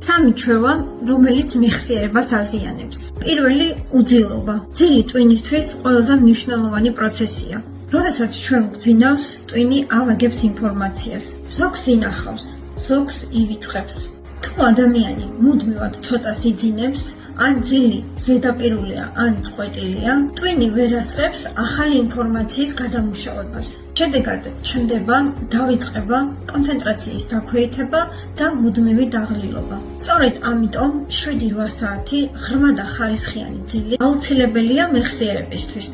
სამი ჩვევა, რომელიც მეხსიერებას აზიანებს. პირველი უძილობა. ძილი ტვინისთვის ყველაზე მნიშვნელოვანი პროცესია. როდესაც ჩვენ გვძინავს, ტვინი ალაგებს ინფორმაციას. ზოგს ინახავს, ზოგს ივიწყებს. თუ ადამიანი მუდმივად ცოტას იძინებს, ან ძილი ზედაპირულია, ან წყვეტილია, ტვინი ვერ ასწრებს ახალი ინფორმაციის გადამუშავებას. შედეგად ჩნდება დავიწყება, კონცენტრაციის დაქვეითება და მუდმივი დაღლილობა. სწორედ ამიტომ 7-8 საათი ღრმა და ხარისხიანი ძილი აუცილებელია მეხსიერებისთვის.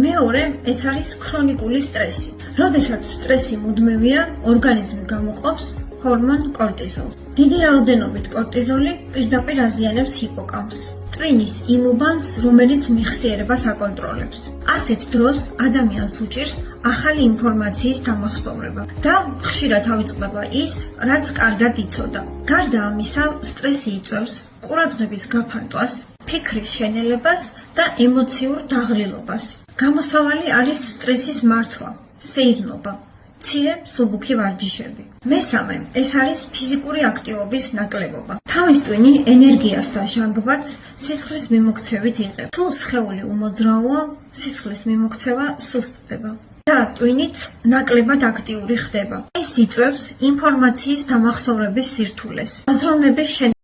მეორე, ეს არის ქრონიკული სტრესი. როდესაც სტრესი მუდმივია, ორგანიზმი გამოყოფს ჰორმონ კორტიზოლს. დიდი რაოდენობით კორტიზოლი პირდაპირ აზიანებს ჰიპოკამპს, ტვინის იმუბანს, რომელიც მეხსიერებას აკონტროლებს. ასეთ დროს ადამიანს უჭირს ახალი ინფორმაციის დამახსოვრება და ხშირად ავიწყდება ის, რაც კარგად იცოდა. გარდა ამისა, სტრესი იწვევს ყურადღების გაფანტვას, ფიქრის შენელებას და ემოციურ დაღლილობას. გამოსავალი არის სტრესის მართვა, სეირნობა, მცირე მსუბუქი ვარჯიშები. მესამე, ეს არის ფიზიკური აქტივობის ნაკლებობა. თავის ტვინი ენერგიას და ჟანგბადს სისხლის მიმოქცევით იღებს. თუ სხეული უმოძრაოა, სისხლის მიმოქცევა სუსტდება და ტვინიც ნაკლებად აქტიური ხდება. ეს იწვევს ინფორმაციის დამახსოვრების სირთულეს, აზროვნების